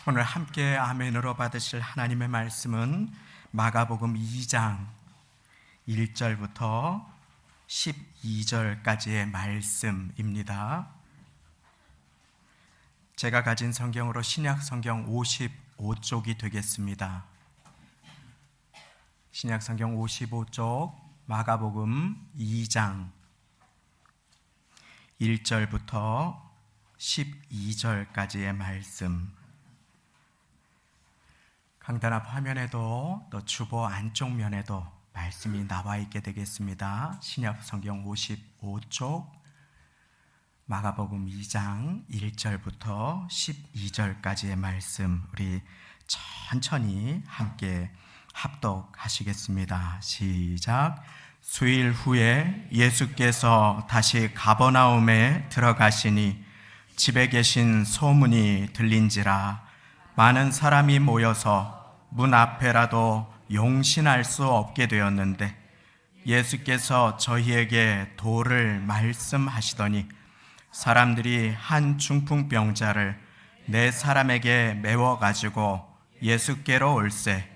오늘 함께 아멘으로 받으실 하나님의 말씀은 마가복음 2장 1절부터 12절까지의 말씀입니다. 제가 가진 성경으로 신약 성경 55쪽이 되겠습니다. 신약 성경 55쪽 마가복음 2장 1절부터 12절까지의 말씀. 강단 앞 화면에도 또 주보 안쪽 면에도 말씀이 나와 있게 되겠습니다. 신약 성경 55쪽 마가복음 2장 1절부터 12절까지의 말씀, 우리 천천히 함께 합독하시겠습니다. 시작. 수일 후에 예수께서 다시 가버나움에 들어가시니 집에 계신 소문이 들린지라 많은 사람이 모여서 문 앞에라도 용신할 수 없게 되었는데 예수께서 저희에게 도를 말씀하시더니 사람들이 한 중풍병자를 4사람에게 메워가지고 예수께로 올세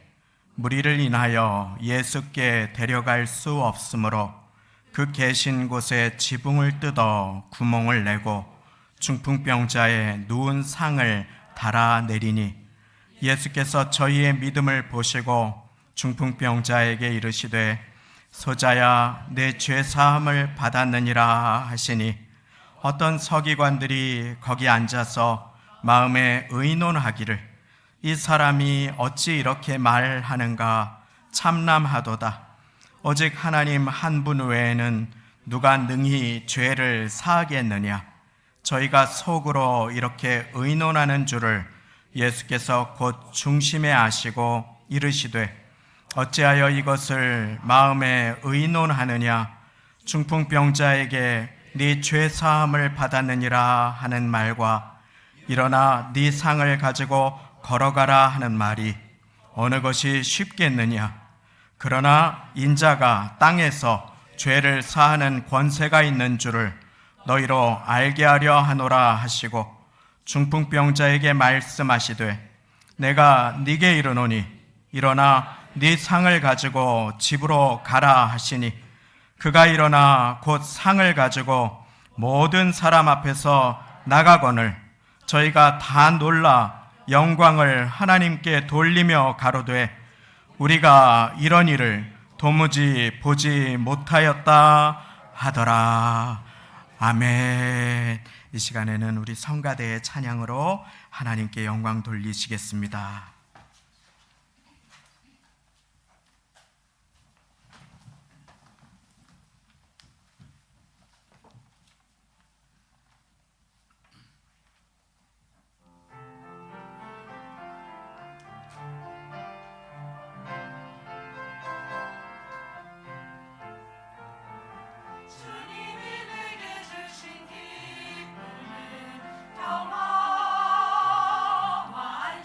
무리를 인하여 예수께 데려갈 수 없으므로 그 계신 곳에 지붕을 뜯어 구멍을 내고 중풍병자의 누운 상을 달아내리니 예수께서 저희의 믿음을 보시고 중풍병자에게 이르시되 소자야 내 죄사함을 받았느니라 하시니 어떤 서기관들이 거기 앉아서 마음에 의논하기를 이 사람이 어찌 이렇게 말하는가 참람하도다. 오직 하나님 한 분 외에는 누가 능히 죄를 사하겠느냐. 저희가 속으로 이렇게 의논하는 줄을 예수께서 곧 중심에 아시고 이르시되 어찌하여 이것을 마음에 의논하느냐. 중풍병자에게 네 죄사함을 받았느니라 하는 말과 일어나 네 상을 가지고 걸어가라 하는 말이 어느 것이 쉽겠느냐. 그러나 인자가 땅에서 죄를 사하는 권세가 있는 줄을 너희로 알게 하려 하노라 하시고 중풍병자에게 말씀하시되 내가 네게 이르노니 일어나 네 상을 가지고 집으로 가라 하시니 그가 일어나 곧 상을 가지고 모든 사람 앞에서 나가거늘 저희가 다 놀라 영광을 하나님께 돌리며 가로되 우리가 이런 일을 도무지 보지 못하였다 하더라. 아멘. 이 시간에는 우리 성가대의 찬양으로 하나님께 영광 돌리시겠습니다.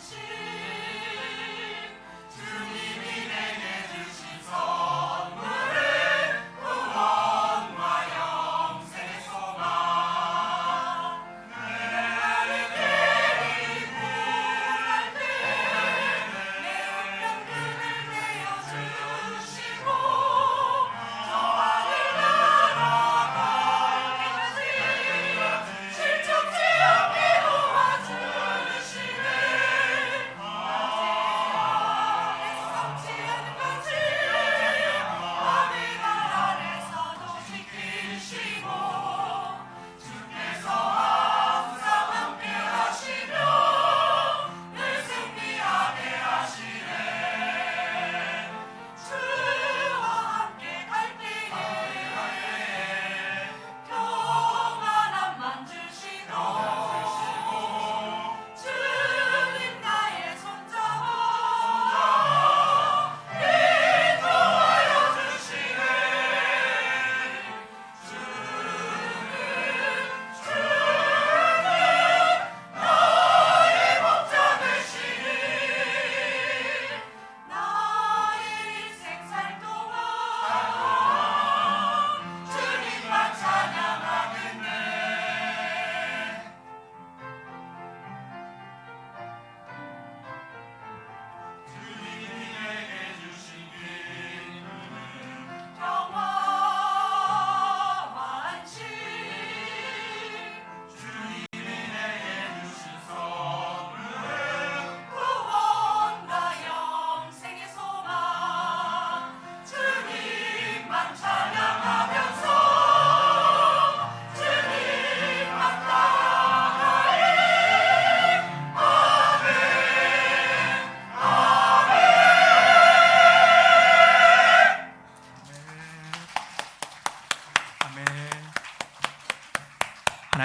영원시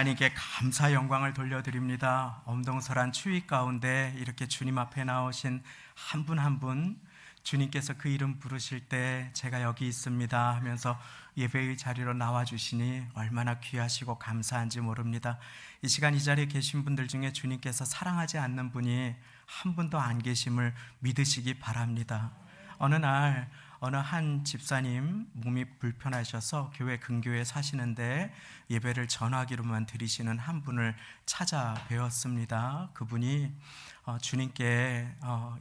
하나님께 감사 영광을 돌려드립니다. 엄동설한 추위 가운데 이렇게 주님 앞에 나오신 한 분 한 분, 주님께서 그 이름 부르실 때 제가 여기 있습니다 하면서 예배의 자리로 나와주시니 얼마나 귀하시고 감사한지 모릅니다. 이 시간 이 자리에 계신 분들 중에 주님께서 사랑하지 않는 분이 한 분도 안 계심을 믿으시기 바랍니다. 어느 날 어느 한 집사님 몸이 불편하셔서 교회 근교에 사시는데 예배를 전화기로만 드리시는 한 분을 찾아뵈었습니다. 그분이 주님께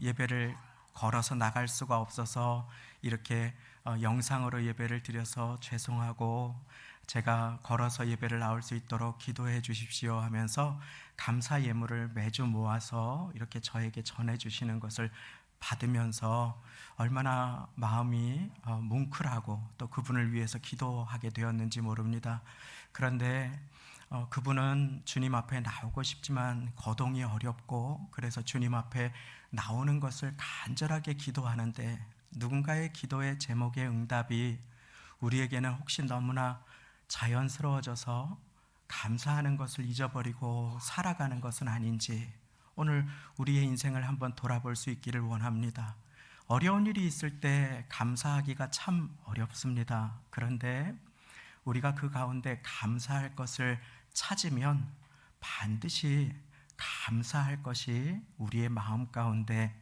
예배를 걸어서 나갈 수가 없어서 이렇게 영상으로 예배를 드려서 죄송하고 제가 걸어서 예배를 나올 수 있도록 기도해 주십시오 하면서 감사 예물을 매주 모아서 이렇게 저에게 전해주시는 것을 받으면서 얼마나 마음이 뭉클하고 또 그분을 위해서 기도하게 되었는지 모릅니다. 그런데 그분은 주님 앞에 나오고 싶지만 거동이 어렵고 그래서 주님 앞에 나오는 것을 간절하게 기도하는데 누군가의 기도의 제목의 응답이 우리에게는 혹시 너무나 자연스러워져서 감사하는 것을 잊어버리고 살아가는 것은 아닌지 오늘 우리의 인생을 한번 돌아볼 수 있기를 원합니다. 어려운 일이 있을 때 감사하기가 참 어렵습니다. 그런데 우리가 그 가운데 감사할 것을 찾으면 반드시 감사할 것이 우리의 마음 가운데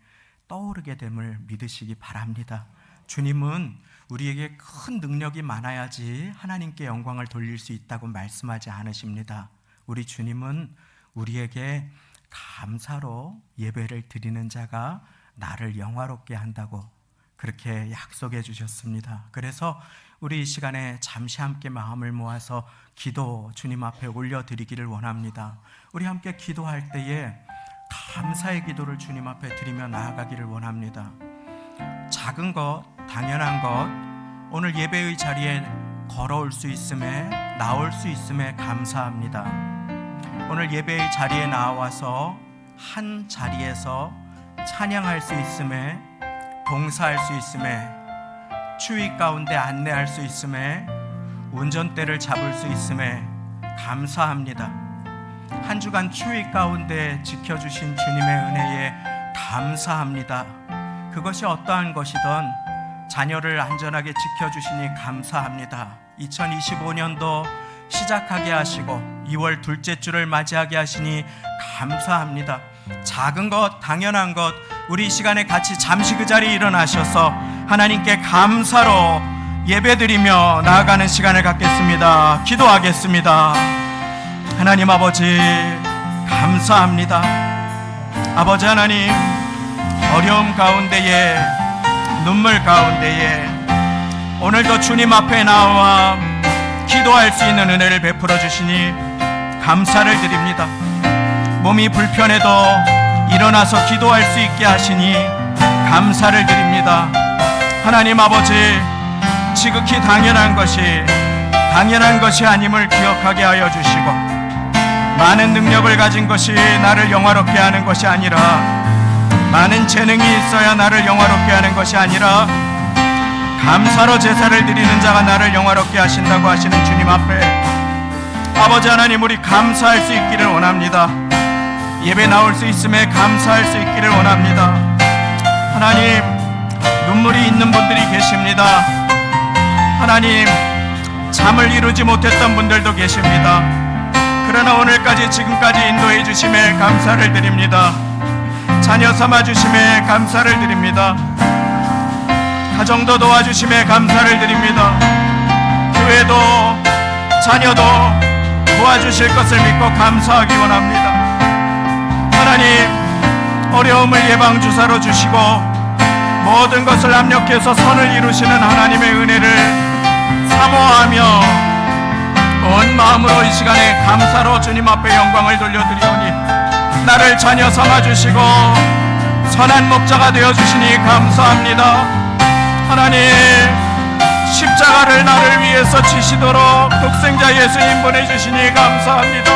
떠오르게 됨을 믿으시기 바랍니다. 주님은 우리에게 큰 능력이 많아야지 하나님께 영광을 돌릴 수 있다고 말씀하지 않으십니다. 우리 주님은 우리에게 감사로 예배를 드리는 자가 나를 영화롭게 한다고 그렇게 약속해 주셨습니다. 그래서 우리 이 시간에 잠시 함께 마음을 모아서 기도 주님 앞에 올려드리기를 원합니다. 우리 함께 기도할 때에 감사의 기도를 주님 앞에 드리며 나아가기를 원합니다. 작은 것, 당연한 것, 오늘 예배의 자리에 걸어올 수 있음에, 나올 수 있음에 감사합니다. 오늘 예배의 자리에 나와서 한 자리에서 찬양할 수 있음에, 봉사할 수 있음에, 추위 가운데 안내할 수 있음에, 운전대를 잡을 수 있음에 감사합니다. 한 주간 추위 가운데 지켜주신 주님의 은혜에 감사합니다. 그것이 어떠한 것이든 자녀를 안전하게 지켜주시니 감사합니다. 2025년도 시작하게 하시고 2월 둘째 주를 맞이하게 하시니 감사합니다. 작은 것, 당연한 것, 우리 이 시간에 같이 잠시 그 자리에 일어나셔서 하나님께 감사로 예배드리며 나아가는 시간을 갖겠습니다. 기도하겠습니다. 하나님 아버지 감사합니다. 아버지 하나님, 어려움 가운데에, 눈물 가운데에 오늘도 주님 앞에 나와 기도할 수 있는 은혜를 베풀어 주시니 감사를 드립니다. 몸이 불편해도 일어나서 기도할 수 있게 하시니 감사를 드립니다. 하나님 아버지, 지극히 당연한 것이 아님을 기억하게 하여 주시고, 많은 능력을 가진 것이 나를 영화롭게 하는 것이 아니라, 많은 재능이 있어야 나를 영화롭게 하는 것이 아니라, 감사로 제사를 드리는 자가 나를 영화롭게 하신다고 하시는 주님 앞에 아버지 하나님, 우리 감사할 수 있기를 원합니다. 예배 나올 수 있음에 감사할 수 있기를 원합니다. 하나님, 눈물이 있는 분들이 계십니다. 하나님, 잠을 이루지 못했던 분들도 계십니다. 그러나 오늘까지 지금까지 인도해 주심에 감사를 드립니다. 자녀 삼아 주심에 감사를 드립니다. 가정도 도와주심에 감사를 드립니다. 교회도 자녀도 도와주실 것을 믿고 감사하기 원합니다. 하나님, 어려움을 예방주사로 주시고 모든 것을 압력해서 선을 이루시는 하나님의 은혜를 사모하며 온 마음으로 이 시간에 감사로 주님 앞에 영광을 돌려드리오니, 나를 자녀 삼아주시고 선한 목자가 되어주시니 감사합니다. 하나님, 십자가를 나를 위해서 지시도록 독생자 예수님 보내주시니 감사합니다.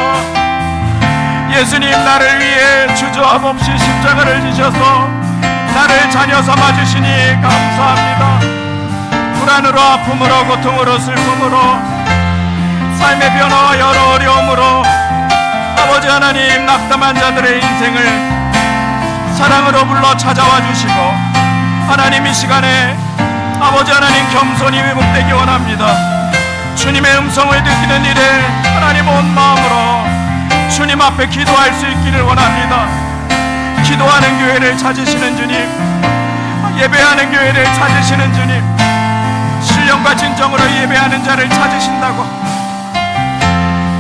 예수님, 나를 위해 주저함 없이 십자가를 지셔서 나를 자녀 삼아주시니 감사합니다. 불안으로, 아픔으로, 고통으로, 슬픔으로 삶의 변화와 여러 어려움으로 아버지 하나님 낙담한 자들의 인생을 사랑으로 불러 찾아와 주시고, 하나님 이 시간에 아버지 하나님 겸손히 회복되기 원합니다. 주님의 음성을 듣기는 일에 하나님 온 마음으로 주님 앞에 기도할 수 있기를 원합니다. 기도하는 교회를 찾으시는 주님, 예배하는 교회를 찾으시는 주님, 신령과 진정으로 예배하는 자를 찾으신다고,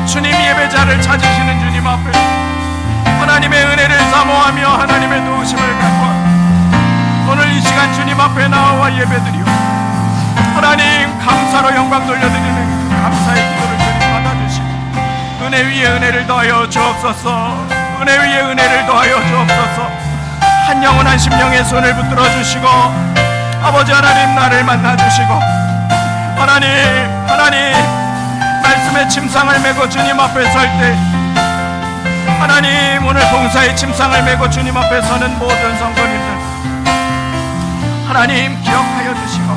주님 예배자를 찾으시는 주님 앞에 하나님의 은혜를 사모하며 하나님의 도우심을 갖고 오늘 이 시간 주님 앞에 나와 예배드리오 하나님 감사로 영광 돌려드리는 그 감사의 기도를 주님 받아주시고 은혜 위에 은혜를 더하여 주옵소서. 은혜 위에 은혜를 더하여 주옵소서. 한 영혼 한 심령의 손을 붙들어 주시고 아버지 하나님 나를 만나 주시고 하나님 말씀의 침상을 메고 주님 앞에 설 때 하나님 오늘 봉사의 침상을 메고 주님 앞에 서는 모든 성도님들 하나님 기억하여 주시고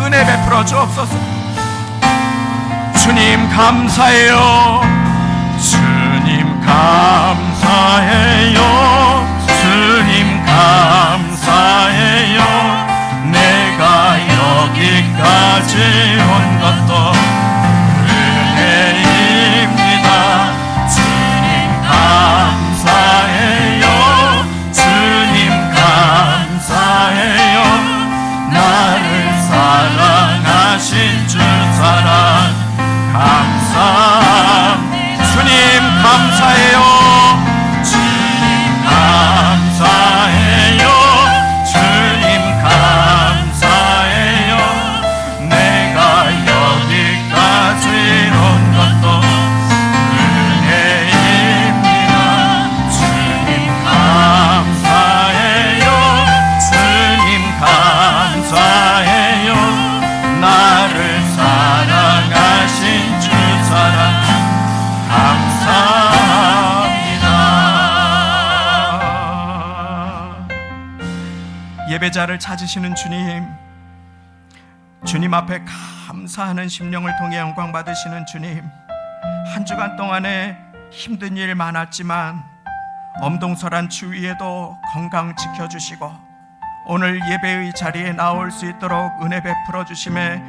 은혜 베풀어 주옵소서. 주님 감사해요. 주님 감사해요. 주님 감사해요. 내가 여기까지 온 것도 은혜입니다. 주님 감사해요. 주님 감사해요. 나를 사랑하신 주 사랑 감사합니다. 주님 감사해요. 주님 감사해요. 주님 감사해요. 내가 여기까지 온 것도 은혜입니다. 주님 감사해요. 주님 감사해요. 나를 사랑하신 주 사랑 감사합니다. 예배자를 찾으시는 주님, 주님 앞에 감사하는 심령을 통해 영광 받으시는 주님, 한 주간 동안에 힘든 일 많았지만 엄동설한 주위에도 건강 지켜주시고 오늘 예배의 자리에 나올 수 있도록 은혜 베풀어 주심에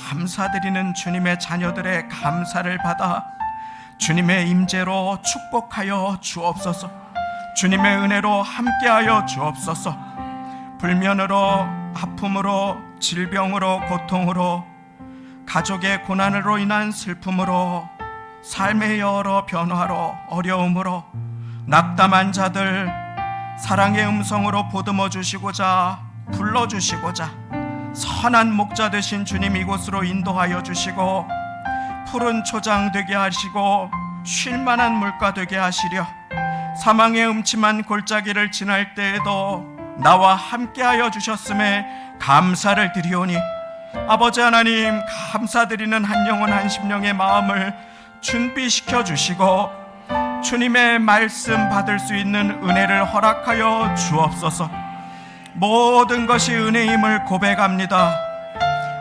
감사드리는 주님의 자녀들의 감사를 받아 주님의 임재로 축복하여 주옵소서. 주님의 은혜로 함께하여 주옵소서. 불면으로, 아픔으로, 질병으로, 고통으로, 가족의 고난으로 인한 슬픔으로, 삶의 여러 변화로, 어려움으로 낙담한 자들 사랑의 음성으로 보듬어 주시고자, 불러주시고자 선한 목자 되신 주님 이곳으로 인도하여 주시고 푸른 초장 되게 하시고 쉴만한 물가 되게 하시려 사망의 음침한 골짜기를 지날 때에도 나와 함께하여 주셨음에 감사를 드리오니 아버지 하나님 감사드리는 한 영혼 한 심령의 마음을 준비시켜 주시고 주님의 말씀 받을 수 있는 은혜를 허락하여 주옵소서. 모든 것이 은혜임을 고백합니다.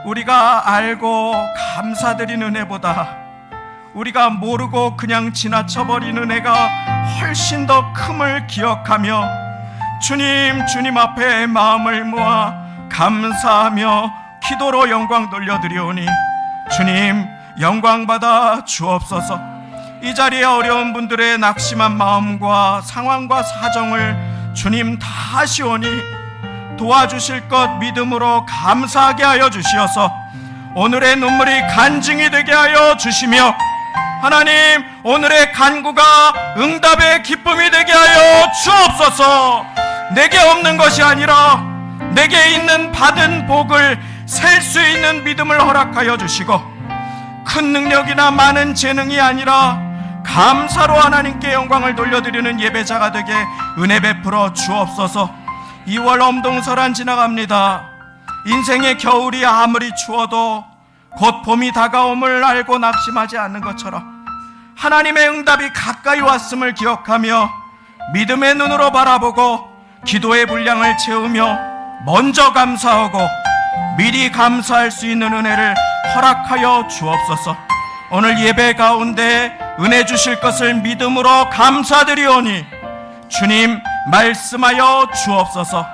우리가 알고 감사드린 은혜보다 우리가 모르고 그냥 지나쳐버린 은혜가 훨씬 더 큼을 기억하며 주님 앞에 마음을 모아 감사하며 기도로 영광 돌려드리오니 주님 영광 받아 주옵소서. 이 자리에 어려운 분들의 낙심한 마음과 상황과 사정을 주님 다 아시오니 도와주실 것 믿음으로 감사하게 하여 주시어서 오늘의 눈물이 간증이 되게 하여 주시며 하나님 오늘의 간구가 응답의 기쁨이 되게 하여 주옵소서. 내게 없는 것이 아니라 내게 있는 받은 복을 셀 수 있는 믿음을 허락하여 주시고 큰 능력이나 많은 재능이 아니라 감사로 하나님께 영광을 돌려드리는 예배자가 되게 은혜 베풀어 주옵소서. 2월 엄동설한 지나갑니다. 인생의 겨울이 아무리 추워도 곧 봄이 다가옴을 알고 낙심하지 않는 것처럼 하나님의 응답이 가까이 왔음을 기억하며 믿음의 눈으로 바라보고 기도의 분량을 채우며 먼저 감사하고 미리 감사할 수 있는 은혜를 허락하여 주옵소서. 오늘 예배 가운데 은혜 주실 것을 믿음으로 감사드리오니 주님 말씀하여 주옵소서.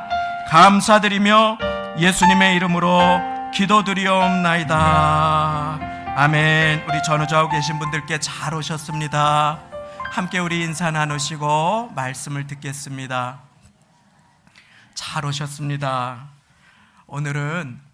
감사드리며 예수님의 이름으로 기도드리옵나이다. 아멘. 우리 전우좌우 계신 분들께 잘 오셨습니다. 함께 우리 인사 나누시고 말씀을 듣겠습니다. 잘 오셨습니다. 오늘은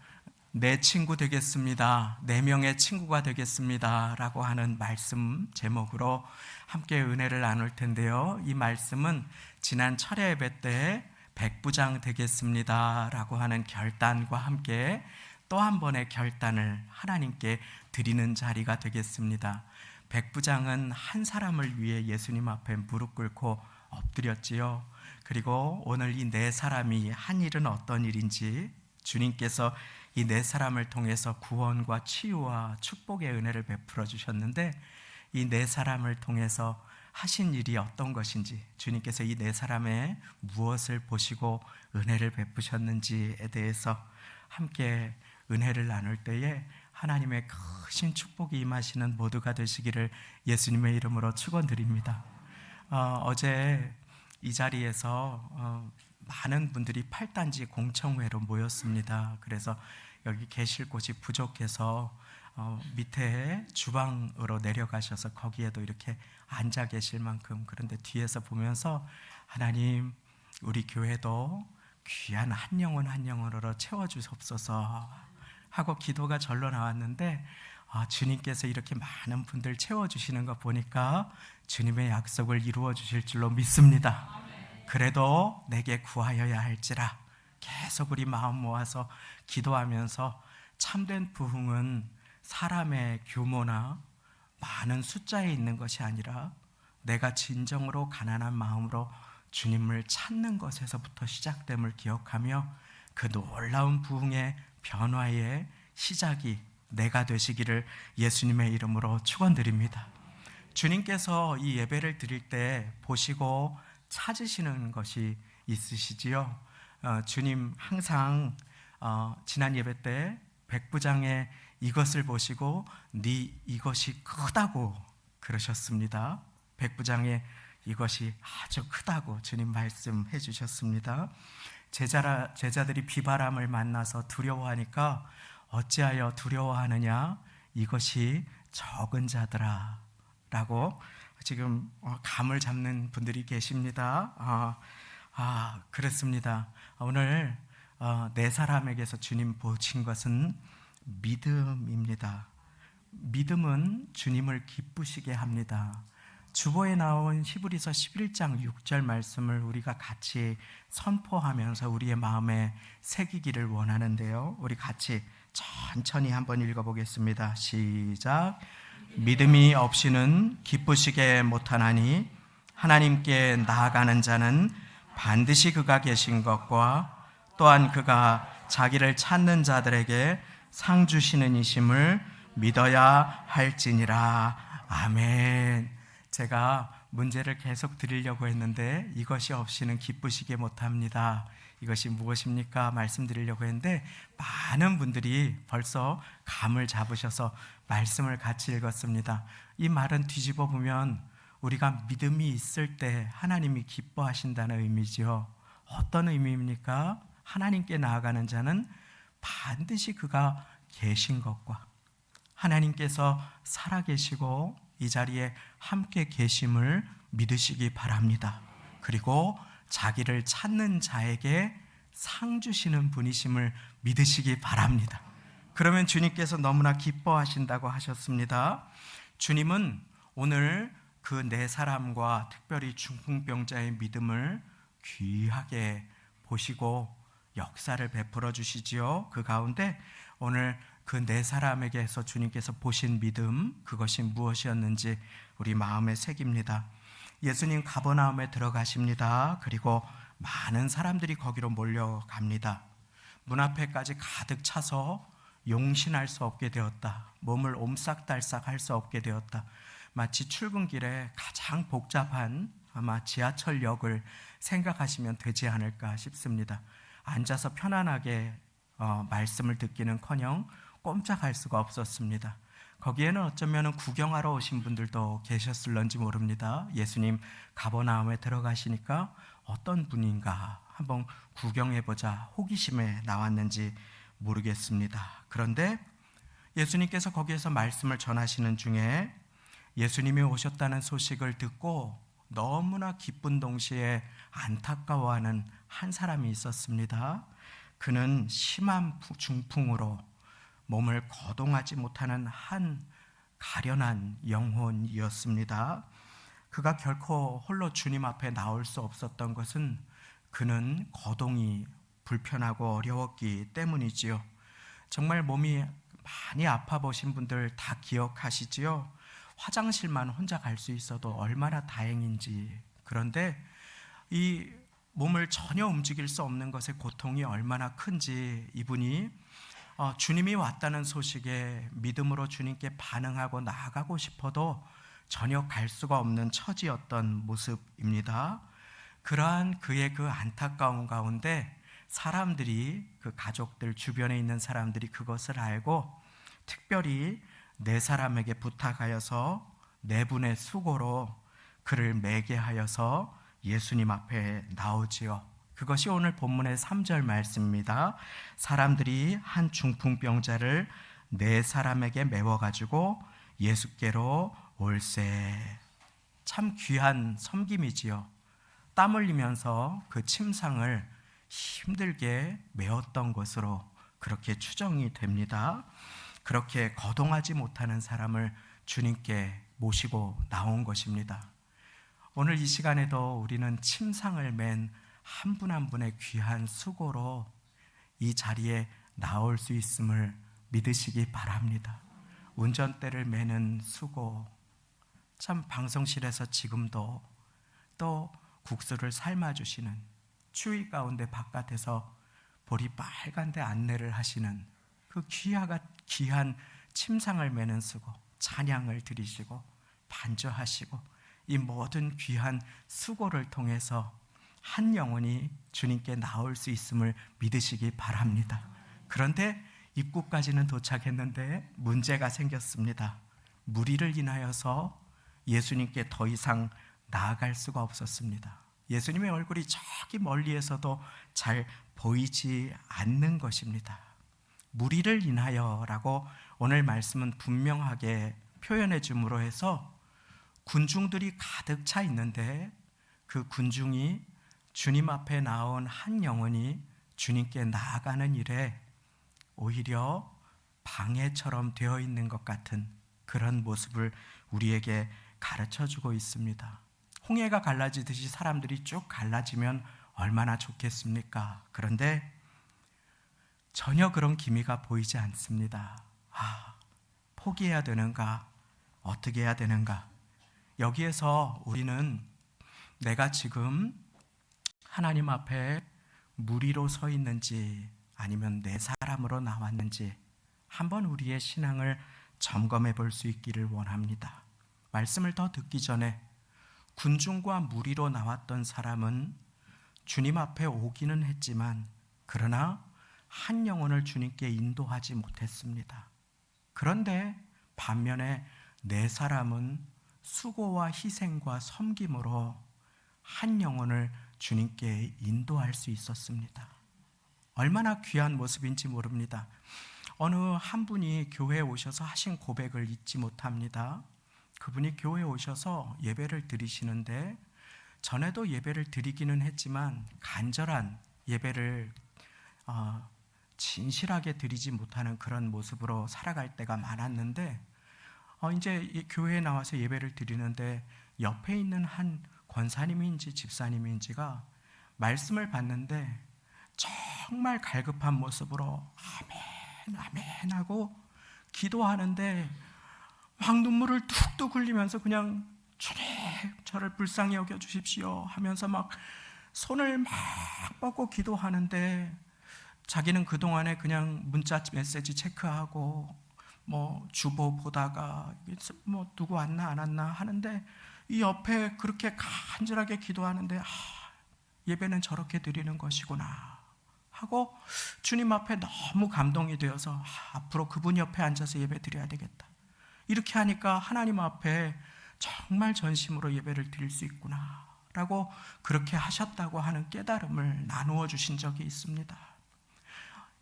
내 친구 되겠습니다, 4명의 친구가 되겠습니다 라고 하는 말씀 제목으로 함께 은혜를 나눌 텐데요, 이 말씀은 지난 철야 예배 때 백부장 되겠습니다 라고 하는 결단과 함께 또 한 번의 결단을 하나님께 드리는 자리가 되겠습니다. 백부장은 한 사람을 위해 예수님 앞에 무릎 꿇고 엎드렸지요. 그리고 오늘 이 4사람이 한 일은 어떤 일인지, 주님께서 이 4사람을 통해서 구원과 치유와 축복의 은혜를 베풀어 주셨는데, 이 4사람을 통해서 하신 일이 어떤 것인지, 주님께서 이 4사람의 무엇을 보시고 은혜를 베푸셨는지에 대해서 함께 은혜를 나눌 때에 하나님의 크신 축복이 임하시는 모두가 되시기를 예수님의 이름으로 축원드립니다. 어제 이 자리에서 많은 분들이 8단지 공청회로 모였습니다. 그래서 여기 계실 곳이 부족해서 밑에 주방으로 내려가셔서 거기에도 이렇게 앉아 계실 만큼, 그런데 뒤에서 보면서 하나님, 우리 교회도 귀한 한 영혼 한 영혼으로 채워주옵소서 하고 기도가 절로 나왔는데, 주님께서 이렇게 많은 분들 채워주시는 거 보니까 주님의 약속을 이루어 주실 줄로 믿습니다. 그래도 내게 구하여야 할지라 계속 우리 마음 모아서 기도하면서, 참된 부흥은 사람의 규모나 많은 숫자에 있는 것이 아니라 내가 진정으로 가난한 마음으로 주님을 찾는 것에서부터 시작됨을 기억하며, 그 놀라운 부흥의 변화의 시작이 내가 되시기를 예수님의 이름으로 축원드립니다. 주님께서 이 예배를 드릴 때 보시고 찾으시는 것이 있으시지요. 주님 항상 지난 예배 때 백부장의 이것을 보시고 네 이것이 크다고 그러셨습니다. 백부장의 이것이 아주 크다고 주님 말씀해 주셨습니다. 제자들이 비바람을 만나서 두려워하니까 어찌하여 두려워하느냐, 이것이 적은 자들아 라고 지금 감을 잡는 분들이 계십니다. 그렇습니다. 오늘 4사람에게서 주님 보신 것은 믿음입니다. 믿음은 주님을 기쁘시게 합니다. 주보에 나온 히브리서 11장 6절 말씀을 우리가 같이 선포하면서 우리의 마음에 새기기를 원하는데요, 우리 같이 천천히 한번 읽어보겠습니다. 시작. 믿음이 없이는 기쁘시게 못하나니 하나님께 나아가는 자는 반드시 그가 계신 것과 또한 그가 자기를 찾는 자들에게 상 주시는 이심을 믿어야 할지니라. 아멘. 제가 문제를 계속 드리려고 했는데 이것이 없이는 기쁘시게 못합니다. 이것이 무엇입니까? 말씀드리려고 했는데 많은 분들이 벌써 감을 잡으셔서 말씀을 같이 읽었습니다. 이 말은 뒤집어 보면 우리가 믿음이 있을 때 하나님이 기뻐하신다는 의미죠. 어떤 의미입니까? 하나님께 나아가는 자는 반드시 그가 계신 것과 하나님께서 살아계시고 이 자리에 함께 계심을 믿으시기 바랍니다. 그리고 자기를 찾는 자에게 상 주시는 분이심을 믿으시기 바랍니다. 그러면 주님께서 너무나 기뻐하신다고 하셨습니다. 주님은 오늘 그 4사람과 특별히 중풍병자의 믿음을 귀하게 보시고 역사를 베풀어 주시지요. 그 가운데 오늘 그 4사람에게서 주님께서 보신 믿음, 그것이 무엇이었는지 우리 마음에 새깁니다. 예수님 가버나움에 들어가십니다. 그리고 많은 사람들이 거기로 몰려갑니다. 문 앞에까지 가득 차서 용신할 수 없게 되었다. 몸을 옴싹달싹 할 수 없게 되었다. 마치 출근길에 가장 복잡한 아마 지하철역을 생각하시면 되지 않을까 싶습니다. 앉아서 편안하게 말씀을 듣기는커녕 꼼짝할 수가 없었습니다. 거기에는 어쩌면 구경하러 오신 분들도 계셨을런지 모릅니다. 예수님 가버나움에 들어가시니까 어떤 분인가 한번 구경해보자 호기심에 나왔는지 모르겠습니다. 그런데 예수님께서 거기에서 말씀을 전하시는 중에 예수님이 오셨다는 소식을 듣고 너무나 기쁜 동시에 안타까워하는 한 사람이 있었습니다. 그는 심한 중풍으로 몸을 거동하지 못하는 한 가련한 영혼이었습니다. 그가 결코 홀로 주님 앞에 나올 수 없었던 것은 그는 거동이 불편하고 어려웠기 때문이지요. 정말 몸이 많이 아파 보신 분들 다 기억하시지요? 화장실만 혼자 갈 수 있어도 얼마나 다행인지. 그런데 이 몸을 전혀 움직일 수 없는 것의 고통이 얼마나 큰지 이분이 주님이 왔다는 소식에 믿음으로 주님께 반응하고 나아가고 싶어도 전혀 갈 수가 없는 처지였던 모습입니다. 그러한 그의 그 안타까운 가운데 사람들이, 그 가족들 주변에 있는 사람들이 그것을 알고 특별히 네 사람에게 부탁하여서 네 분의 수고로 그를 매게 하여서 예수님 앞에 나오지요. 그것이 오늘 본문의 3절 말씀입니다. 사람들이 한 중풍병자를 네 사람에게 메워가지고 예수께로 올세. 참 귀한 섬김이지요. 땀 흘리면서 그 침상을 힘들게 메웠던 것으로 그렇게 추정이 됩니다. 그렇게 거동하지 못하는 사람을 주님께 모시고 나온 것입니다. 오늘 이 시간에도 우리는 침상을 맨 한 분 한 분의 귀한 수고로 이 자리에 나올 수 있음을 믿으시기 바랍니다. 운전대를 매는 수고, 참 방송실에서 지금도 또 국수를 삶아주시는, 추위 가운데 바깥에서 볼이 빨간데 안내를 하시는 그 귀한 침상을 매는 수고, 찬양을 드리시고 반주하시고 이 모든 귀한 수고를 통해서 한 영혼이 주님께 나올 수 있음을 믿으시기 바랍니다. 그런데 입구까지는 도착했는데 문제가 생겼습니다. 무리를 인하여서 예수님께 더 이상 나아갈 수가 없었습니다. 예수님의 얼굴이 저기 멀리에서도 잘 보이지 않는 것입니다. 무리를 인하여라고 오늘 말씀은 분명하게 표현해 줌으로 해서 군중들이 가득 차 있는데 그 군중이 주님 앞에 나온 한 영혼이 주님께 나아가는 일에 오히려 방해처럼 되어 있는 것 같은 그런 모습을 우리에게 가르쳐주고 있습니다. 홍해가 갈라지듯이 사람들이 쭉 갈라지면 얼마나 좋겠습니까? 그런데 전혀 그런 기미가 보이지 않습니다. 포기해야 되는가? 어떻게 해야 되는가? 여기에서 우리는 내가 지금 하나님 앞에 무리로 서 있는지 아니면 내 사람으로 나왔는지 한번 우리의 신앙을 점검해 볼 수 있기를 원합니다. 말씀을 더 듣기 전에 군중과 무리로 나왔던 사람은 주님 앞에 오기는 했지만 그러나 한 영혼을 주님께 인도하지 못했습니다. 그런데 반면에 네 사람은 수고와 희생과 섬김으로 한 영혼을 주님께 인도할 수 있었습니다. 얼마나 귀한 모습인지 모릅니다. 어느 한 분이 교회에 오셔서 하신 고백을 잊지 못합니다. 그분이 교회에 오셔서 예배를 드리시는데 전에도 예배를 드리기는 했지만 간절한 예배를 진실하게 드리지 못하는 그런 모습으로 살아갈 때가 많았는데 이제 교회에 나와서 예배를 드리는데 옆에 있는 한 권사님인지 집사님인지가 말씀을 받는데 정말 갈급한 모습으로 아멘 아멘 하고 기도하는데 막 눈물을 툭툭 흘리면서 그냥 주님 저를 불쌍히 여겨주십시오 하면서 막 손을 막 뻗고 기도하는데 자기는 그동안에 그냥 문자 메시지 체크하고 뭐 주보 보다가 뭐 누구 왔나 안 왔나 하는데 이 옆에 그렇게 간절하게 기도하는데 예배는 저렇게 드리는 것이구나 하고 주님 앞에 너무 감동이 되어서 앞으로 그분 옆에 앉아서 예배 드려야 되겠다. 이렇게 하니까 하나님 앞에 정말 전심으로 예배를 드릴 수 있구나 라고 그렇게 하셨다고 하는 깨달음을 나누어 주신 적이 있습니다.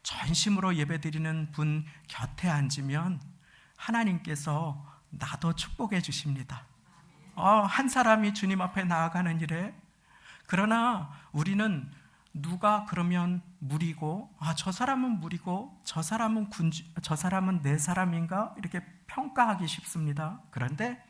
전심으로 예배 드리는 분 곁에 앉으면 하나님께서 나도 축복해 주십니다. 한 사람이 주님 앞에 나아가는 일에, 그러나 우리는 누가 그러면 무리고, 저 사람은 무리고 저 사람은 내 사람인가 이렇게 평가하기 쉽습니다. 그런데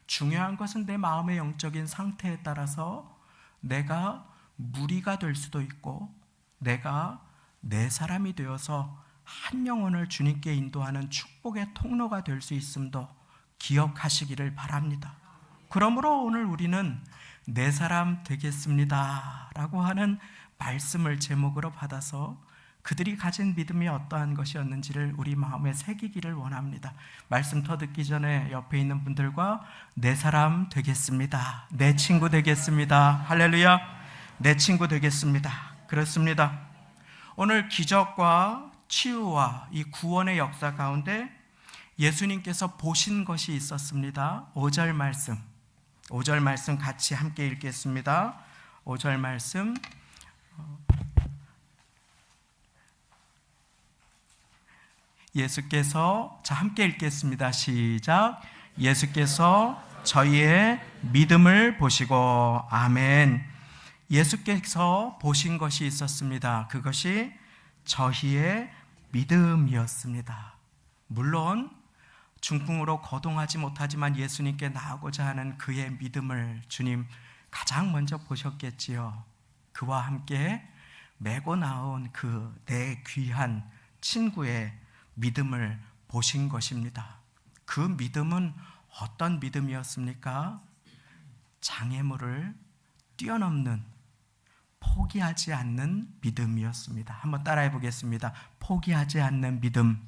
중요한 것은 내 마음의 영적인 상태에 따라서 내가 무리가 될 수도 있고 내가 내 사람이 되어서 한 영혼을 주님께 인도하는 축복의 통로가 될 수 있음도 기억하시기를 바랍니다. 그러므로 오늘 우리는 내 사람 되겠습니다 라고 하는 말씀을 제목으로 받아서 그들이 가진 믿음이 어떠한 것이었는지를 우리 마음에 새기기를 원합니다. 말씀 더 듣기 전에 옆에 있는 분들과 내 사람 되겠습니다, 내 친구 되겠습니다, 할렐루야, 내 친구 되겠습니다. 그렇습니다. 오늘 기적과 치유와 이 구원의 역사 가운데 예수님께서 보신 것이 있었습니다. 5절 말씀 같이 함께 읽겠습니다. 5절 말씀 예수께서, 함께 읽겠습니다. 시작. 예수께서 저희의 믿음을 보시고, 아멘. 예수께서 보신 것이 있었습니다. 그것이 저희의 믿음이었습니다. 물론 중풍으로 거동하지 못하지만 예수님께 나아가고자 하는 그의 믿음을 주님 가장 먼저 보셨겠지요. 그와 함께 메고 나온 그 내 귀한 친구의 믿음을 보신 것입니다. 그 믿음은 어떤 믿음이었습니까? 장애물을 뛰어넘는, 포기하지 않는 믿음이었습니다. 한번 따라해 보겠습니다. 포기하지 않는 믿음.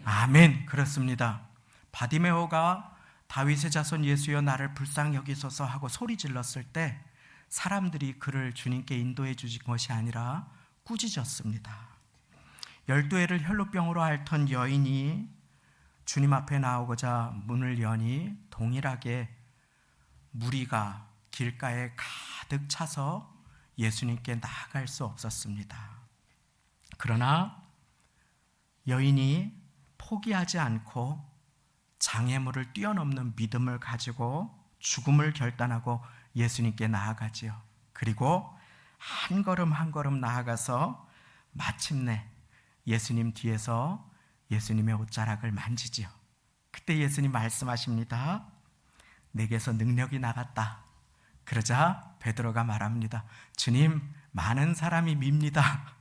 아멘. 그렇습니다. 바디메오가 다윗의 자손 예수여 나를 불쌍히 여기소서 하고 소리 질렀을 때 사람들이 그를 주님께 인도해 주신 것이 아니라 꾸짖었습니다. 12해를 혈루병으로 앓던 여인이 주님 앞에 나오고자 문을 여니 동일하게 무리가 길가에 가득 차서 예수님께 나아갈 수 없었습니다. 그러나 여인이 포기하지 않고 장애물을 뛰어넘는 믿음을 가지고 죽음을 결단하고 예수님께 나아가지요. 그리고 한 걸음 한 걸음 나아가서 마침내 예수님 뒤에서 예수님의 옷자락을 만지지요. 그때 예수님 말씀하십니다. 내게서 능력이 나갔다. 그러자 베드로가 말합니다. 주님, 많은 사람이 밉니다.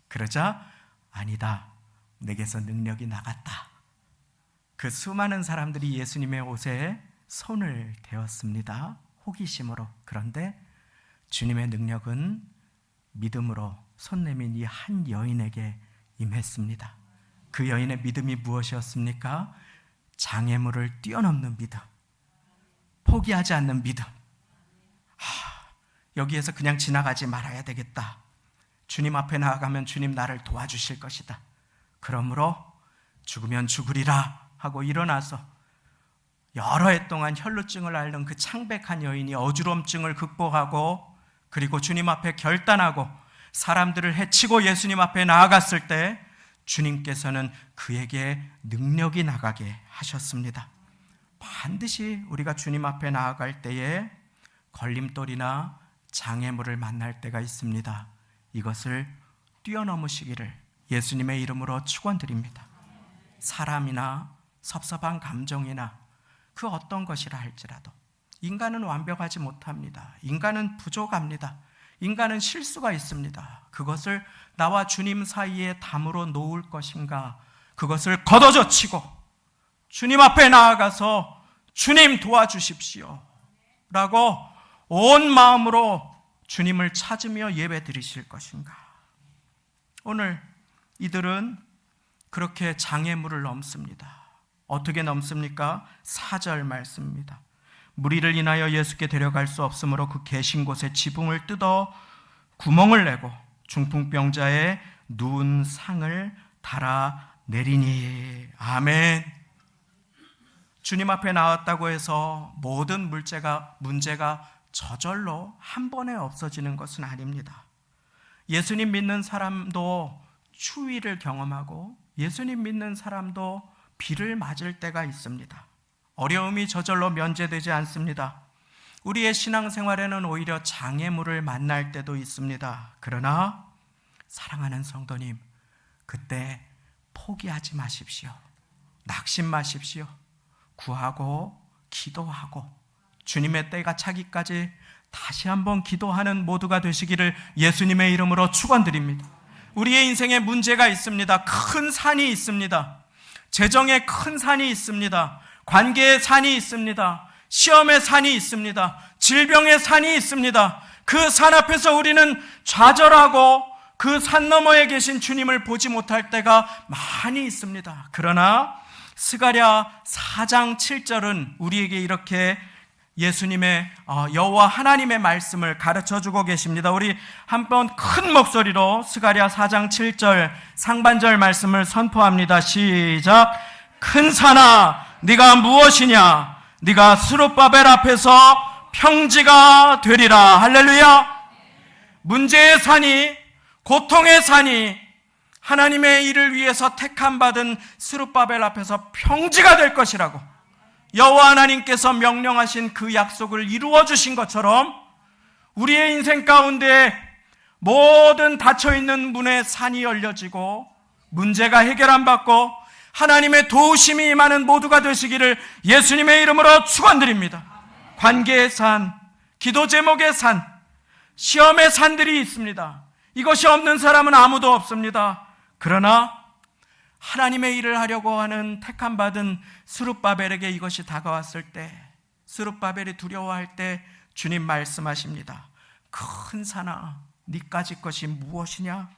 그러자 아니다, 내게서 능력이 나갔다. 그 수많은 사람들이 예수님의 옷에 손을 대었습니다. 호기심으로. 그런데 주님의 능력은 믿음으로 손 내민 이 한 여인에게 임했습니다. 그 여인의 믿음이 무엇이었습니까? 장애물을 뛰어넘는 믿음, 포기하지 않는 믿음. 여기에서 그냥 지나가지 말아야 되겠다. 주님 앞에 나아가면 주님 나를 도와주실 것이다. 그러므로 죽으면 죽으리라 하고 일어나서 여러 해 동안 혈루증을 앓는 그 창백한 여인이 어지럼증을 극복하고 그리고 주님 앞에 결단하고 사람들을 해치고 예수님 앞에 나아갔을 때 주님께서는 그에게 능력이 나가게 하셨습니다. 반드시 우리가 주님 앞에 나아갈 때에 걸림돌이나 장애물을 만날 때가 있습니다. 이것을 뛰어넘으시기를 예수님의 이름으로 축원드립니다. 사람이나 섭섭한 감정이나 그 어떤 것이라 할지라도 인간은 완벽하지 못합니다. 인간은 부족합니다. 인간은 실수가 있습니다. 그것을 나와 주님 사이에 담으로 놓을 것인가, 그것을 걷어젖히고 주님 앞에 나아가서 주님 도와주십시오 라고 온 마음으로 주님을 찾으며 예배 드리실 것인가. 오늘 이들은 그렇게 장애물을 넘습니다. 어떻게 넘습니까? 4절 말씀입니다. 무리를 인하여 예수께 데려갈 수 없으므로 그 계신 곳에 지붕을 뜯어 구멍을 내고 중풍병자의 누운 상을 달아 내리니. 아멘. 주님 앞에 나왔다고 해서 모든 문제가 저절로 한 번에 없어지는 것은 아닙니다. 예수님 믿는 사람도 추위를 경험하고 예수님 믿는 사람도 비를 맞을 때가 있습니다. 어려움이 저절로 면제되지 않습니다. 우리의 신앙생활에는 오히려 장애물을 만날 때도 있습니다. 그러나 사랑하는 성도님, 그때 포기하지 마십시오. 낙심 마십시오. 구하고 기도하고 주님의 때가 차기까지 다시 한번 기도하는 모두가 되시기를 예수님의 이름으로 축원드립니다. 우리의 인생에 문제가 있습니다. 큰 산이 있습니다. 재정에 큰 산이 있습니다. 관계의 산이 있습니다. 시험의 산이 있습니다. 질병의 산이 있습니다. 그 산 앞에서 우리는 좌절하고 그 산 너머에 계신 주님을 보지 못할 때가 많이 있습니다. 그러나 스가랴 4장 7절은 우리에게 이렇게 예수님의 여호와 하나님의 말씀을 가르쳐주고 계십니다. 우리 한번 큰 목소리로 스가랴 4장 7절 상반절 말씀을 선포합니다. 시작. 큰 산아 네가 무엇이냐? 네가 스룹바벨 앞에서 평지가 되리라. 할렐루야. 문제의 산이, 고통의 산이 하나님의 일을 위해서 택함받은 스룹바벨 앞에서 평지가 될 것이라고 여호와 하나님께서 명령하신 그 약속을 이루어 주신 것처럼 우리의 인생 가운데 모든 닫혀있는 문의 산이 열려지고 문제가 해결 안 받고 하나님의 도우심이 임하는 모두가 되시기를 예수님의 이름으로 축원드립니다. 관계의 산, 기도 제목의 산, 시험의 산들이 있습니다. 이것이 없는 사람은 아무도 없습니다. 그러나 하나님의 일을 하려고 하는 택함받은 스룹바벨에게 이것이 다가왔을 때, 스룹바벨이 두려워할 때 주님 말씀하십니다. 큰 산아, 네까지 것이 무엇이냐?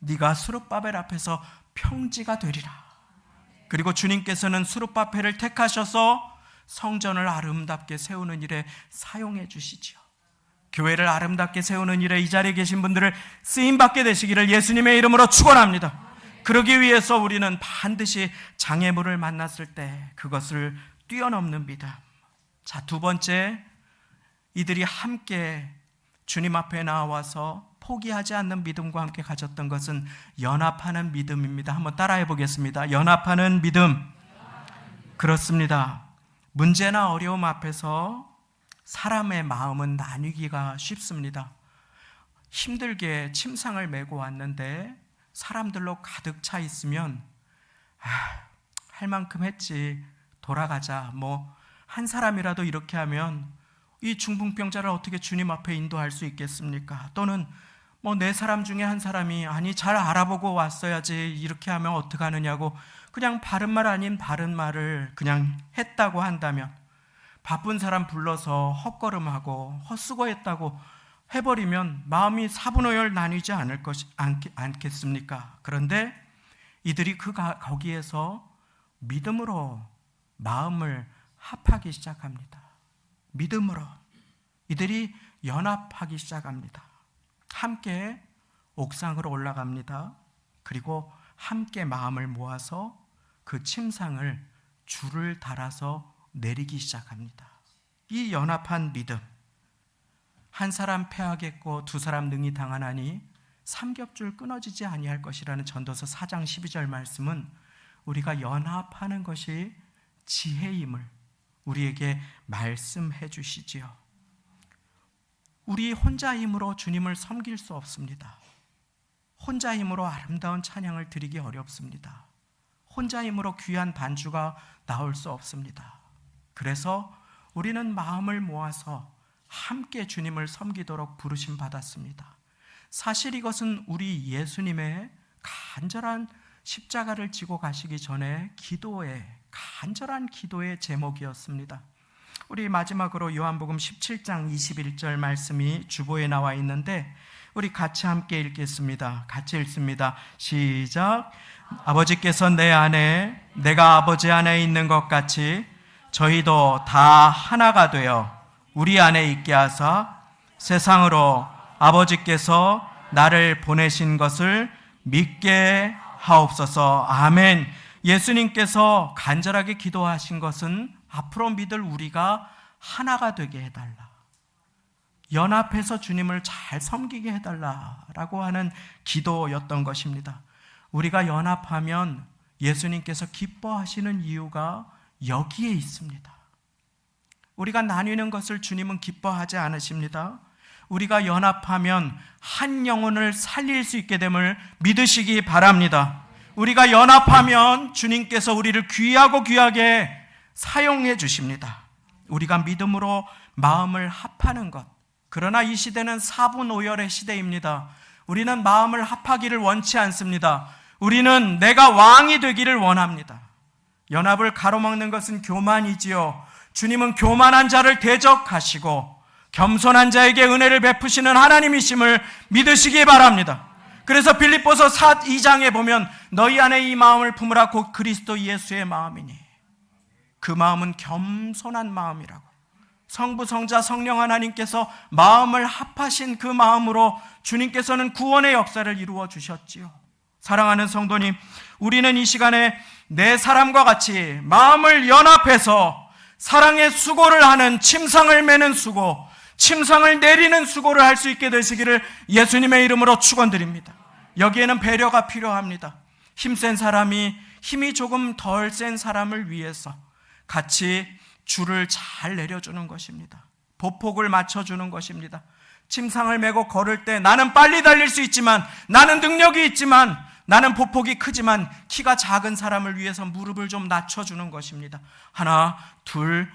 네가 스룹바벨 앞에서 평지가 되리라. 그리고 주님께서는 스룹바벨을 택하셔서 성전을 아름답게 세우는 일에 사용해 주시지요. 교회를 아름답게 세우는 일에 이 자리에 계신 분들을 쓰임받게 되시기를 예수님의 이름으로 축원합니다. 그러기 위해서 우리는 반드시 장애물을 만났을 때 그것을 뛰어넘는 믿음. 자, 두 번째, 이들이 함께 주님 앞에 나와서 포기하지 않는 믿음과 함께 가졌던 것은 연합하는 믿음입니다. 한번 따라해 보겠습니다. 연합하는 믿음. 그렇습니다. 문제나 어려움 앞에서 사람의 마음은 나뉘기가 쉽습니다. 힘들게 침상을 메고 왔는데 사람들로 가득 차 있으면 할 만큼 했지, 돌아가자. 한 사람이라도 이렇게 하면 이 중풍병자를 어떻게 주님 앞에 인도할 수 있겠습니까? 또는 네 사람 중에 한 사람이 아니 잘 알아보고 왔어야지 이렇게 하면 어떡하느냐고 그냥 바른 말 아닌 바른 말을 그냥 했다고 한다면, 바쁜 사람 불러서 헛걸음하고 헛수고했다고 해버리면 마음이 사분오열 나뉘지 않겠습니까? 그런데 이들이 거기에서 믿음으로 마음을 합하기 시작합니다. 믿음으로 이들이 연합하기 시작합니다. 함께 옥상으로 올라갑니다. 그리고 함께 마음을 모아서 그 침상을 줄을 달아서 내리기 시작합니다. 이 연합한 믿음, 한 사람 패하겠고 두 사람 능히 당하나니 삼겹줄 끊어지지 아니할 것이라는 전도서 4장 12절 말씀은 우리가 연합하는 것이 지혜임을 우리에게 말씀해 주시지요. 우리 혼자 힘으로 주님을 섬길 수 없습니다. 혼자 힘으로 아름다운 찬양을 드리기 어렵습니다. 혼자 힘으로 귀한 반주가 나올 수 없습니다. 그래서 우리는 마음을 모아서 함께 주님을 섬기도록 부르심 받았습니다. 사실 이것은 우리 예수님의 간절한 십자가를 지고 가시기 전에 간절한 기도의 제목이었습니다. 우리 마지막으로 요한복음 17장 21절 말씀이 주보에 나와 있는데 우리 같이 함께 읽겠습니다. 같이 읽습니다. 시작. 아버지께서 내 안에 내가 아버지 안에 있는 것 같이 저희도 다 하나가 되어 우리 안에 있게 하사 세상으로 아버지께서 나를 보내신 것을 믿게 하옵소서. 아멘. 예수님께서 간절하게 기도하신 것은 앞으로 믿을 우리가 하나가 되게 해달라. 연합해서 주님을 잘 섬기게 해달라라고 하는 기도였던 것입니다. 우리가 연합하면 예수님께서 기뻐하시는 이유가 여기에 있습니다. 우리가 나뉘는 것을 주님은 기뻐하지 않으십니다. 우리가 연합하면 한 영혼을 살릴 수 있게 됨을 믿으시기 바랍니다. 우리가 연합하면 주님께서 우리를 귀하고 귀하게 사용해 주십니다. 우리가 믿음으로 마음을 합하는 것. 그러나 이 시대는 사분오열의 시대입니다. 우리는 마음을 합하기를 원치 않습니다. 우리는 내가 왕이 되기를 원합니다. 연합을 가로막는 것은 교만이지요. 주님은 교만한 자를 대적하시고 겸손한 자에게 은혜를 베푸시는 하나님이심을 믿으시기 바랍니다. 그래서 빌립보서 2장에 보면 너희 안에 이 마음을 품으라 곧 그리스도 예수의 마음이니, 그 마음은 겸손한 마음이라고. 성부, 성자, 성령 하나님께서 마음을 합하신 그 마음으로 주님께서는 구원의 역사를 이루어 주셨지요. 사랑하는 성도님, 우리는 이 시간에 내 사람과 같이 마음을 연합해서 사랑의 수고를 하는, 침상을 매는 수고, 침상을 내리는 수고를 할 수 있게 되시기를 예수님의 이름으로 축원드립니다. 여기에는 배려가 필요합니다. 힘센 사람이 힘이 조금 덜 센 사람을 위해서 같이 줄을 잘 내려주는 것입니다. 보폭을 맞춰주는 것입니다. 침상을 메고 걸을 때 나는 빨리 달릴 수 있지만, 나는 능력이 있지만, 나는 보폭이 크지만 키가 작은 사람을 위해서 무릎을 좀 낮춰주는 것입니다. 하나, 둘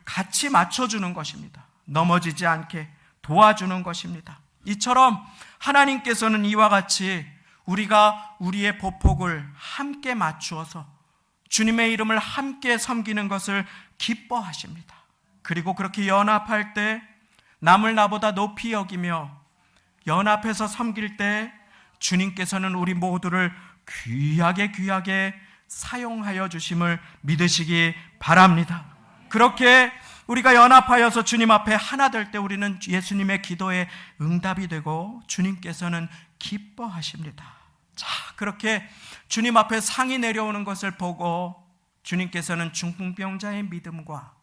같이 맞춰주는 것입니다. 넘어지지 않게 도와주는 것입니다. 이처럼 하나님께서는 이와 같이 우리가 우리의 보폭을 함께 맞추어서 주님의 이름을 함께 섬기는 것을 기뻐하십니다. 그리고 그렇게 연합할 때 남을 나보다 높이 여기며 연합해서 섬길 때 주님께서는 우리 모두를 귀하게 사용하여 주심을 믿으시기 바랍니다. 그렇게 우리가 연합하여서 주님 앞에 하나 될 때 우리는 예수님의 기도에 응답이 되고 주님께서는 기뻐하십니다. 자, 그렇게 주님 앞에 상이 내려오는 것을 보고 주님께서는 중풍병자의 믿음과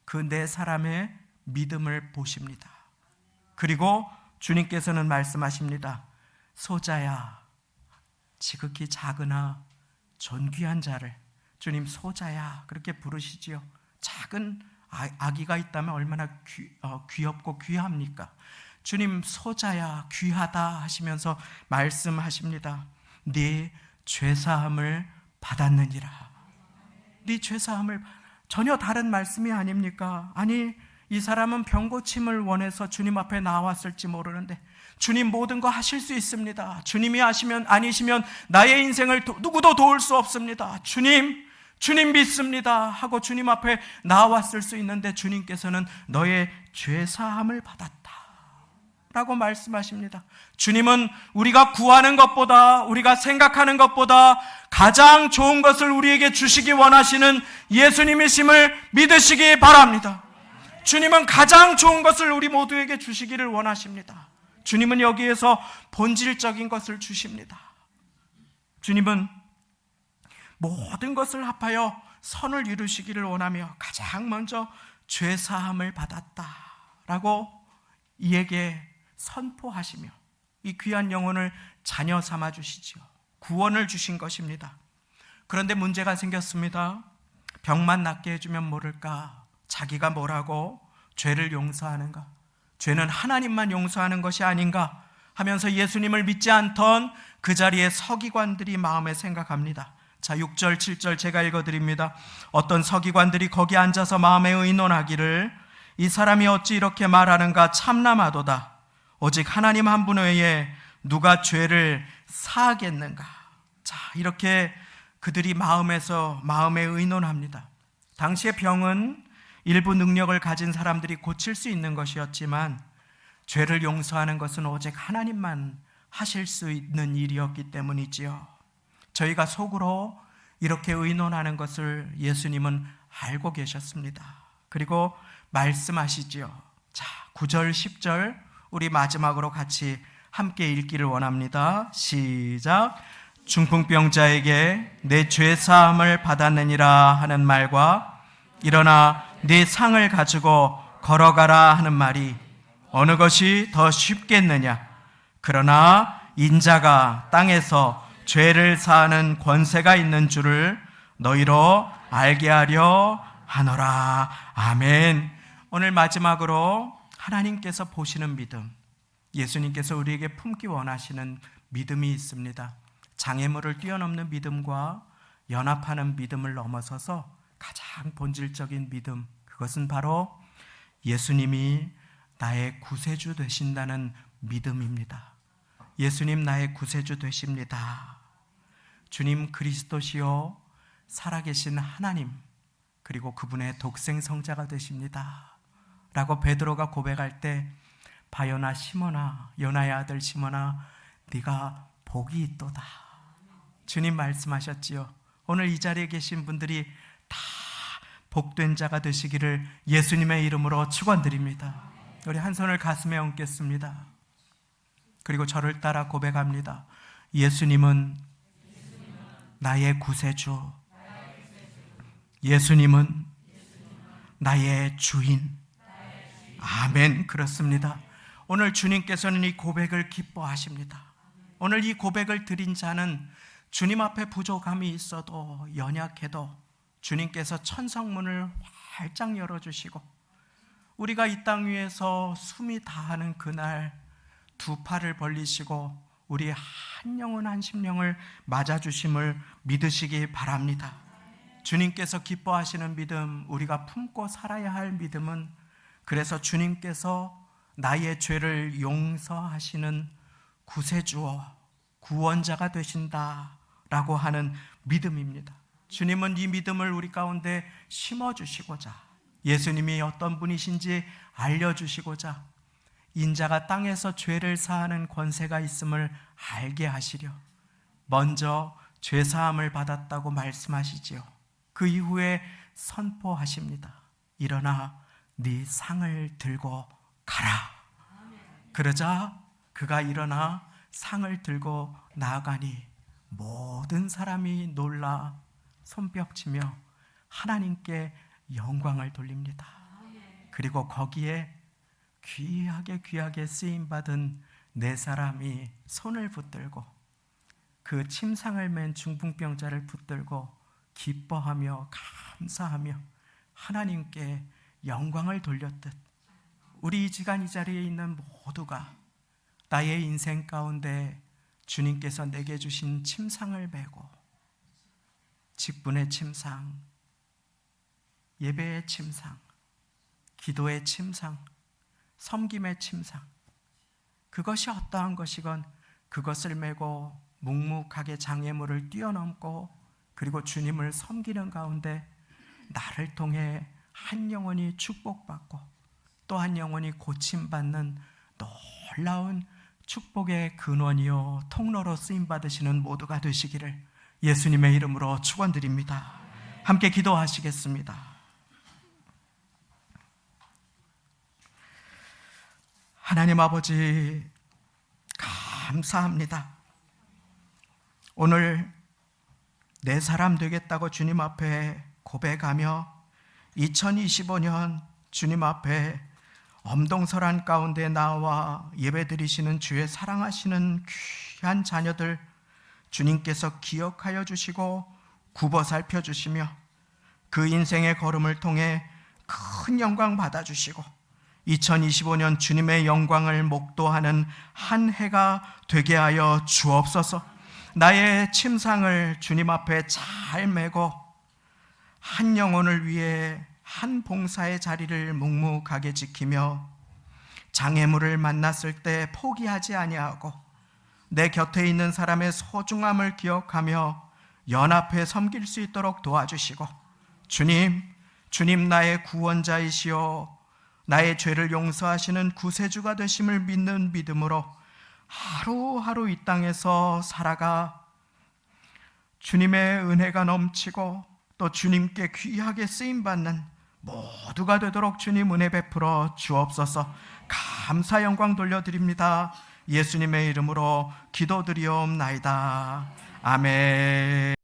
그 네 사람의 믿음을 보십니다. 그리고 주님께서는 말씀하십니다. 소자야, 지극히 작으나 존귀한 자를 주님 소자야 그렇게 부르시지요. 작은 아기가 있다면 얼마나 귀엽고 귀합니까? 주님 소자야 귀하다 하시면서 말씀하십니다. 네 죄사함을 받았느니라. 네 죄사함을, 전혀 다른 말씀이 아닙니까? 아니, 이 사람은 병고침을 원해서 주님 앞에 나왔을지 모르는데 주님 모든 거 하실 수 있습니다. 주님이 하시면, 아니시면 나의 인생을 누구도 도울 수 없습니다. 주님 믿습니다 하고 주님 앞에 나왔을 수 있는데 주님께서는 너의 죄사함을 받았다 라고 말씀하십니다. 주님은 우리가 구하는 것보다, 우리가 생각하는 것보다 가장 좋은 것을 우리에게 주시기 원하시는 예수님이심을 믿으시기 바랍니다. 주님은 가장 좋은 것을 우리 모두에게 주시기를 원하십니다. 주님은 여기에서 본질적인 것을 주십니다. 주님은 모든 것을 합하여 선을 이루시기를 원하며 가장 먼저 죄사함을 받았다라고 이에게 선포하시며 이 귀한 영혼을 자녀 삼아 주시지요. 구원을 주신 것입니다. 그런데 문제가 생겼습니다. 병만 낫게 해주면 모를까? 자기가 뭐라고 죄를 용서하는가? 죄는 하나님만 용서하는 것이 아닌가 하면서 예수님을 믿지 않던 그 자리에 서기관들이 마음에 생각합니다. 자, 6절 7절 제가 읽어드립니다. 어떤 서기관들이 거기 앉아서 마음에 의논하기를 이 사람이 어찌 이렇게 말하는가 참남하도다. 오직 하나님 한 분 외에 누가 죄를 사하겠는가. 자, 이렇게 그들이 마음에 의논합니다. 당시의 병은 일부 능력을 가진 사람들이 고칠 수 있는 것이었지만 죄를 용서하는 것은 오직 하나님만 하실 수 있는 일이었기 때문이지요. 저희가 속으로 이렇게 의논하는 것을 예수님은 알고 계셨습니다. 그리고 말씀하시지요. 자, 9절 10절 우리 마지막으로 같이 함께 읽기를 원합니다. 시작. 중풍병자에게 내 죄사함을 받았느니라 하는 말과 일어나 네 상을 가지고 걸어가라 하는 말이 어느 것이 더 쉽겠느냐. 그러나 인자가 땅에서 죄를 사하는 권세가 있는 줄을 너희로 알게 하려 하노라. 아멘. 오늘 마지막으로 하나님께서 보시는 믿음, 예수님께서 우리에게 품기 원하시는 믿음이 있습니다. 장애물을 뛰어넘는 믿음과 연합하는 믿음을 넘어서서 가장 본질적인 믿음, 그것은 바로 예수님이 나의 구세주 되신다는 믿음입니다. 예수님 나의 구세주 되십니다. 주님 그리스도시요 살아계신 하나님, 그리고 그분의 독생 성자가 되십니다 라고 베드로가 고백할 때 바요나 시몬아, 요나의 아들 시몬아, 네가 복이 있도다. 주님 말씀하셨지요. 오늘 이 자리에 계신 분들이 다 복된 자가 되시기를 예수님의 이름으로 축원드립니다. 우리 한 손을 가슴에 얹겠습니다. 그리고 저를 따라 고백합니다. 예수님은 나의 구세주, 예수님은 나의 주인. 아멘. 그렇습니다. 오늘 주님께서는 이 고백을 기뻐하십니다. 오늘 이 고백을 드린 자는 주님 앞에 부족함이 있어도 연약해도 주님께서 천성문을 활짝 열어주시고 우리가 이 땅 위에서 숨이 다하는 그날 두 팔을 벌리시고 우리 한 영혼 한 심령을 맞아주심을 믿으시기 바랍니다. 주님께서 기뻐하시는 믿음, 우리가 품고 살아야 할 믿음은 그래서 주님께서 나의 죄를 용서하시는 구세주어 구원자가 되신다라고 하는 믿음입니다. 주님은 이 믿음을 우리 가운데 심어주시고자, 예수님이 어떤 분이신지 알려주시고자 인자가 땅에서 죄를 사하는 권세가 있음을 알게 하시려 먼저 죄사함을 받았다고 말씀하시지요. 그 이후에 선포하십니다. 일어나 네 상을 들고 가라. 그러자 그가 일어나 상을 들고 나아가니 모든 사람이 놀라 손뼉치며 하나님께 영광을 돌립니다. 그리고 거기에 귀하게 쓰임받은 네 사람이 손을 붙들고 그 침상을 맨 중풍병자를 붙들고 기뻐하며 감사하며 하나님께 영광을 돌렸듯 우리 이 시간 이 자리에 있는 모두가 나의 인생 가운데 주님께서 내게 주신 침상을 메고 직분의 침상, 예배의 침상, 기도의 침상, 섬김의 침상, 그것이 어떠한 것이건 그것을 메고 묵묵하게 장애물을 뛰어넘고 그리고 주님을 섬기는 가운데 나를 통해 한 영혼이 축복받고 또 한 영혼이 고침받는 놀라운 축복의 근원이요 통로로 쓰임받으시는 모두가 되시기를 예수님의 이름으로 축원드립니다. 함께 기도하시겠습니다. 하나님 아버지 감사합니다. 오늘 내 사람 되겠다고 주님 앞에 고백하며 2025년 주님 앞에 엄동설한 가운데 나와 예배드리시는 주의 사랑하시는 귀한 자녀들 주님께서 기억하여 주시고 굽어 살펴주시며 그 인생의 걸음을 통해 큰 영광 받아주시고 2025년 주님의 영광을 목도하는 한 해가 되게 하여 주옵소서. 나의 침상을 주님 앞에 잘 메고 한 영혼을 위해 한 봉사의 자리를 묵묵하게 지키며 장애물을 만났을 때 포기하지 아니하고 내 곁에 있는 사람의 소중함을 기억하며 연합해 섬길 수 있도록 도와주시고 주님 나의 구원자이시오 나의 죄를 용서하시는 구세주가 되심을 믿는 믿음으로 하루하루 이 땅에서 살아가 주님의 은혜가 넘치고 또 주님께 귀하게 쓰임받는 모두가 되도록 주님 은혜 베풀어 주옵소서. 감사 영광 돌려드립니다. 예수님의 이름으로 기도드리옵나이다. 아멘.